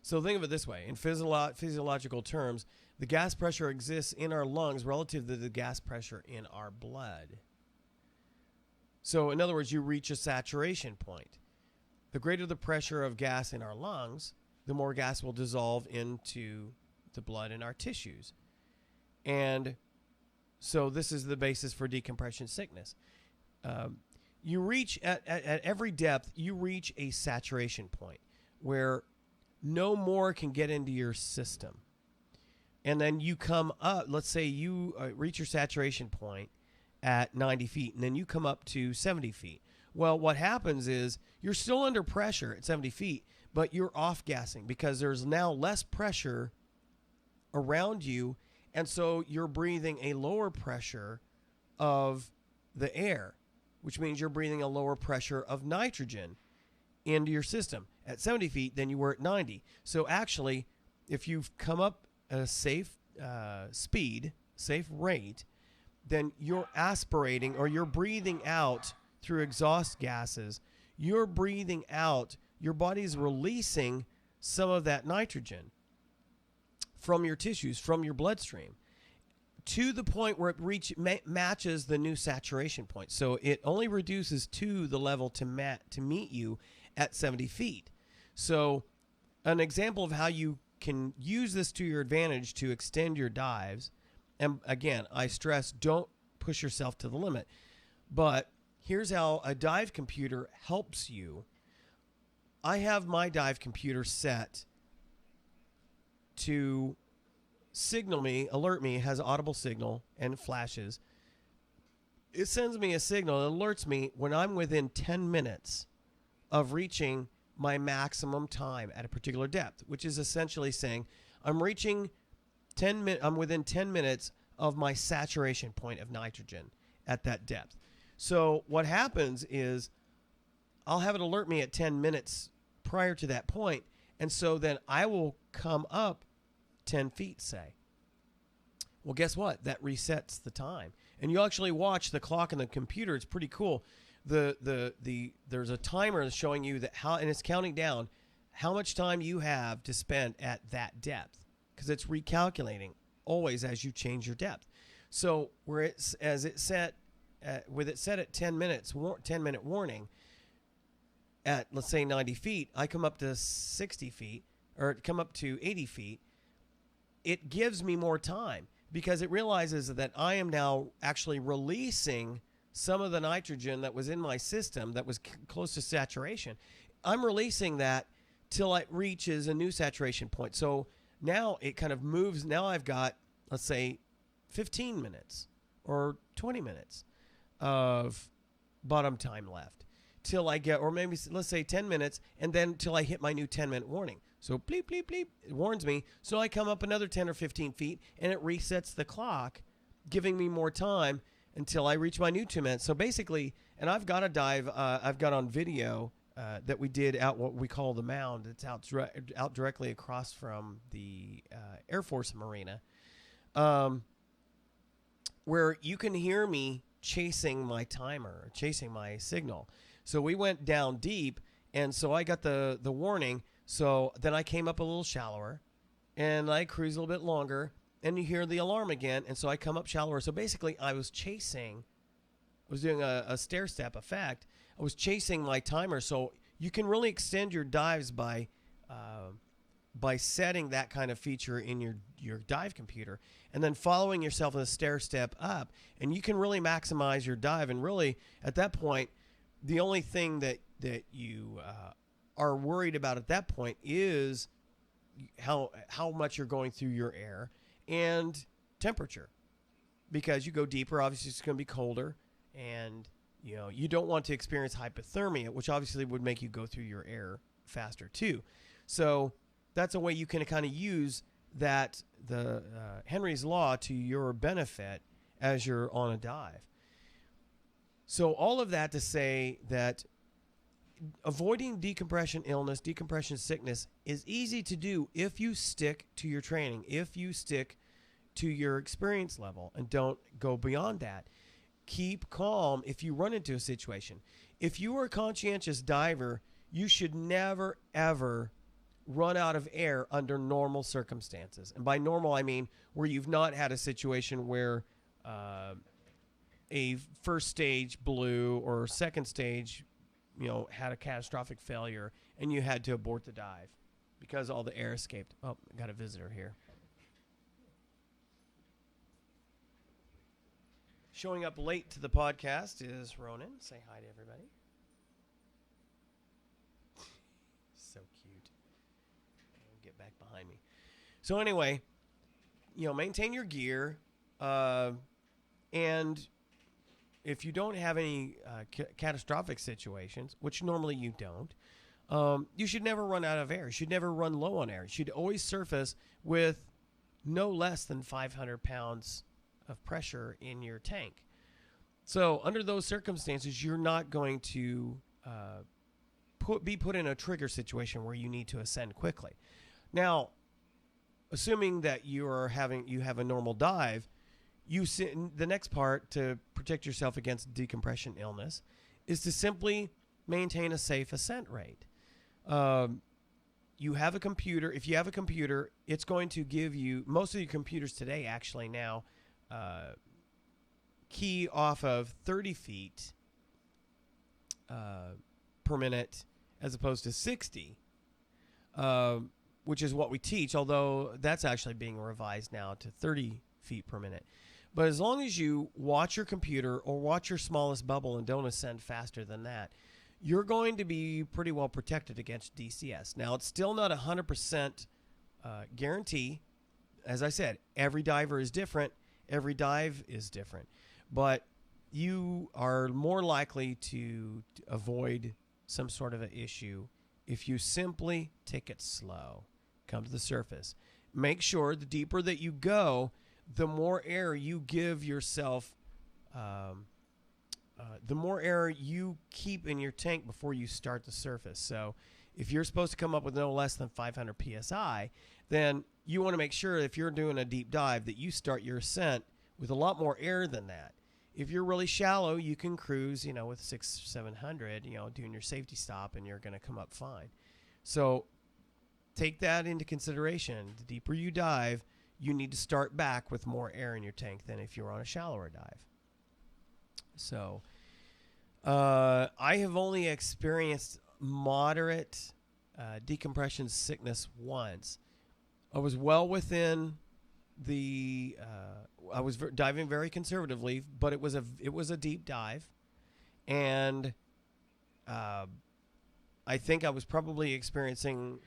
So think of it this way. In physiological terms, the gas pressure exists in our lungs relative to the gas pressure in our blood. So in other words, you reach a saturation point. The greater the pressure of gas in our lungs, the more gas will dissolve into the blood in our tissues. And so this is the basis for decompression sickness. You reach at every depth, you reach a saturation point where no more can get into your system. And then you come up, let's say you reach your saturation point at 90 feet, and then you come up to 70 feet. Well, what happens is you're still under pressure at 70 feet, but you're off-gassing because there's now less pressure around you, and so you're breathing a lower pressure of the air, which means you're breathing a lower pressure of nitrogen into your system at 70 feet than you were at 90. So actually, if you've come up at a safe speed, safe rate, then you're aspirating, or you're breathing out through exhaust gases, you're breathing out, your body's releasing some of that nitrogen from your tissues, from your bloodstream, to the point where it matches the new saturation point. So it only reduces to the level to meet you at 70 feet. So an example of how you can use this to your advantage to extend your dives, and again, I stress, don't push yourself to the limit, but here's how a dive computer helps you. I have my dive computer set to signal me, alert me, has audible signal and flashes. It sends me a signal, it alerts me when I'm within 10 minutes of reaching my maximum time at a particular depth, which is essentially saying I'm within 10 minutes of my saturation point of nitrogen at that depth. So what happens is I'll have it alert me at 10 minutes prior to that point, and so then I will come up 10 feet, say. Well, guess what? That resets the time. And you actually watch the clock in the computer. It's pretty cool. There's a timer that's showing you and it's counting down how much time you have to spend at that depth, because it's recalculating always as you change your depth. So with it set at 10 minutes, 10-minute warning, at let's say 90 feet, I come up to 60 feet or come up to 80 feet. It gives me more time because it realizes that I am now actually releasing some of the nitrogen that was in my system that was close to saturation. I'm releasing that till it reaches a new saturation point. So now it kind of moves. Now I've got, let's say, 15 minutes or 20 minutes of bottom time left till I get, or maybe let's say 10 minutes, and then till I hit my new 10-minute warning. So bleep, bleep, bleep, it warns me. So I come up another 10 or 15 feet, and it resets the clock, giving me more time until I reach my new 2 minutes. So basically, and I've got a dive I've got on video that we did out what we call the mound. It's out directly across from the Air Force Marina, where you can hear me chasing my timer, chasing my signal. So we went down deep, and so I got the warning. So then I came up a little shallower, and I cruised a little bit longer, and you hear the alarm again, and so I come up shallower. So basically, I was doing a stair-step effect. I was chasing my timer. So you can really extend your dives by setting that kind of feature in your dive computer, and then following yourself in a stair-step up, and you can really maximize your dive. And really, at that point, the only thing that you are worried about at that point is how much you're going through your air and temperature, because you go deeper, obviously it's going to be colder, and you don't want to experience hypothermia, which obviously would make you go through your air faster too. So that's a way you can kind of use that the Henry's law to your benefit as you're on a dive. So all of that to say that avoiding decompression illness, decompression sickness is easy to do if you stick to your training, if you stick to your experience level and don't go beyond that. Keep calm if you run into a situation. If you are a conscientious diver, you should never, ever run out of air under normal circumstances. And by normal, I mean where you've not had a situation where a first stage blew or second stage had a catastrophic failure and you had to abort the dive because all the air escaped. Oh, got a visitor here. Showing up late to the podcast is Ronan. Say hi to everybody. So cute. Get back behind me. So anyway, maintain your gear, and if you don't have any catastrophic situations, which normally you don't, you should never run out of air. You should never run low on air. You should always surface with no less than 500 pounds of pressure in your tank. So under those circumstances, you're not going to be put in a trigger situation where you need to ascend quickly. Now, assuming that you have a normal dive, the next part to protect yourself against decompression illness is to simply maintain a safe ascent rate. You have a computer. If you have a computer, it's going to give you, most of your computers today actually now key off of 30 feet per minute as opposed to 60, which is what we teach, although that's actually being revised now to 30 feet per minute. But as long as you watch your computer or watch your smallest bubble and don't ascend faster than that, you're going to be pretty well protected against DCS. Now, it's still not 100% guarantee. As I said, every diver is different. Every dive is different. But you are more likely to avoid some sort of an issue if you simply take it slow. Come to the surface. Make sure the deeper that you go, the more air you give yourself, the more air you keep in your tank before you start the surface. So if you're supposed to come up with no less than 500 PSI, then you want to make sure if you're doing a deep dive that you start your ascent with a lot more air than that. If you're really shallow, you can cruise, with 600-700, doing your safety stop, and you're going to come up fine. So take that into consideration. The deeper you dive, you need to start back with more air in your tank than if you're on a shallower dive. So I have only experienced moderate decompression sickness once. I was well within the I was diving very conservatively, but it was a deep dive, and I think I was probably experiencing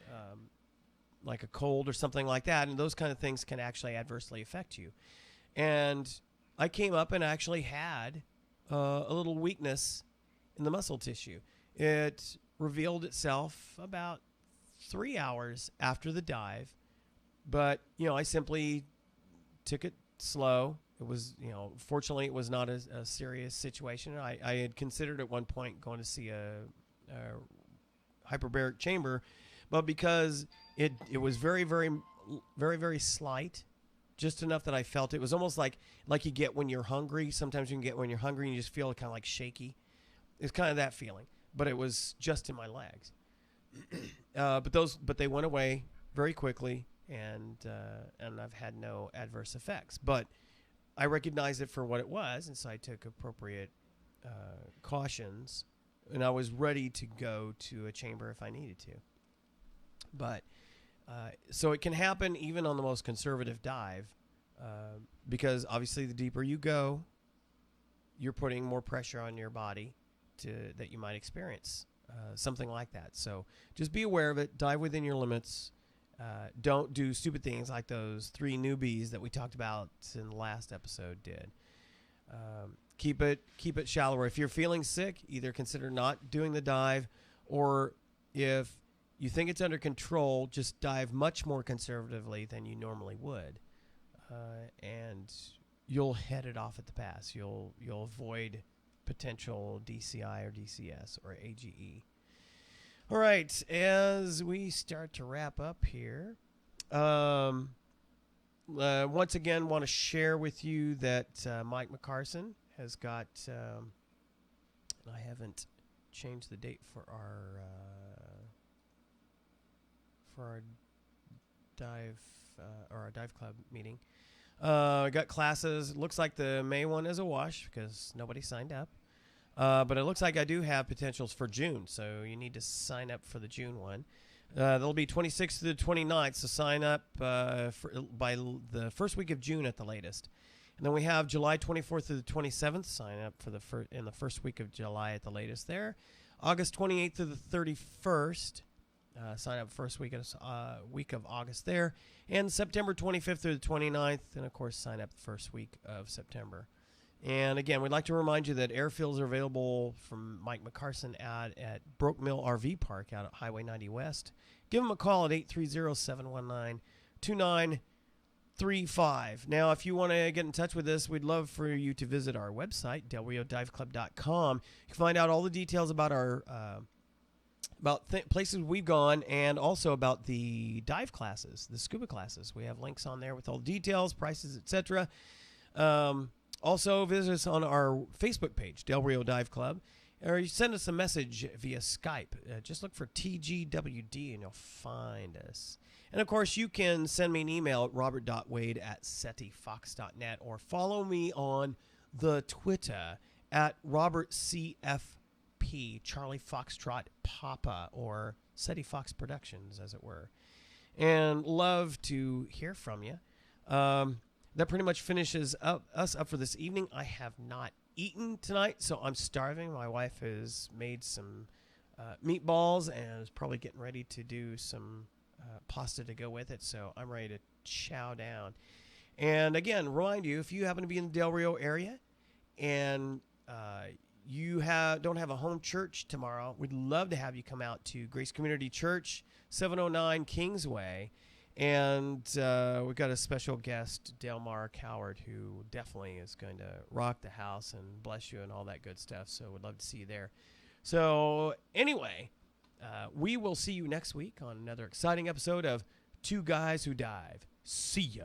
like a cold or something like that, and those kind of things can actually adversely affect you. And I came up and actually had a little weakness in the muscle tissue. It revealed itself about 3 hours after the dive, but I simply took it slow. It was, fortunately, it was not a serious situation. I had considered at one point going to see a hyperbaric chamber, but because it was very, very, very, very slight, just enough that I felt it was almost like you get when you're hungry. Sometimes you can get when you're hungry and you just feel kind of like shaky. It's kind of that feeling, but it was just in my legs. But they went away very quickly, and I've had no adverse effects. But I recognized it for what it was, and so I took appropriate cautions, and I was ready to go to a chamber if I needed to. But so it can happen even on the most conservative dive, because obviously the deeper you go, you're putting more pressure on your body that you might experience something like that. So just be aware of it. Dive within your limits. Don't do stupid things like those 3 newbies that we talked about in the last episode did. Keep it shallower. If you're feeling sick, either consider not doing the dive, or if you think it's under control, just dive much more conservatively than you normally would, and you'll head it off at the pass. You'll avoid potential DCI or DCS or AGE. All right, as we start to wrap up here, once again, want to share with you that Mike McCarson has got, I haven't changed the date for our dive our dive club meeting. Got classes. Looks like the May one is a wash because nobody signed up. But it looks like I do have potentials for June, so you need to sign up for the June one. They'll be 26th to the 29th, so sign up by the first week of June at the latest. And then we have July 24th to the 27th. Sign up for in the first week of July at the latest there. August 28th to the 31st. Sign up first week of August there. And September 25th through the 29th. And, of course, sign up the first week of September. And, again, we'd like to remind you that airfields are available from Mike McCarson at Broke Mill RV Park out at Highway 90 West. Give him a call at 830-719-2935. Now, if you want to get in touch with us, we'd love for you to visit our website, delriodiveclub.com. You can find out all the details about our places we've gone, and also about the dive classes, the scuba classes. We have links on there with all the details, prices, etc. Also, visit us on our Facebook page, Del Rio Dive Club. or you send us a message via Skype. Just look for TGWD and you'll find us. And, of course, you can send me an email at robert.wade@setifox.net or follow me on the Twitter at RobertCFP, Charlie Foxtrot Papa, or Ceti Fox Productions, as it were. And love to hear from you. That pretty much finishes us up for this evening. I have not eaten tonight, so I'm starving. My wife has made some meatballs and is probably getting ready to do some pasta to go with it, so I'm ready to chow down. And again, remind you, if you happen to be in the Del Rio area and you don't have a home church tomorrow, we'd love to have you come out to Grace Community Church, 709 Kingsway. And we've got a special guest, Delmar Coward, who definitely is going to rock the house and bless you and all that good stuff. So we'd love to see you there. So anyway, we will see you next week on another exciting episode of Two Guys Who Dive. See ya.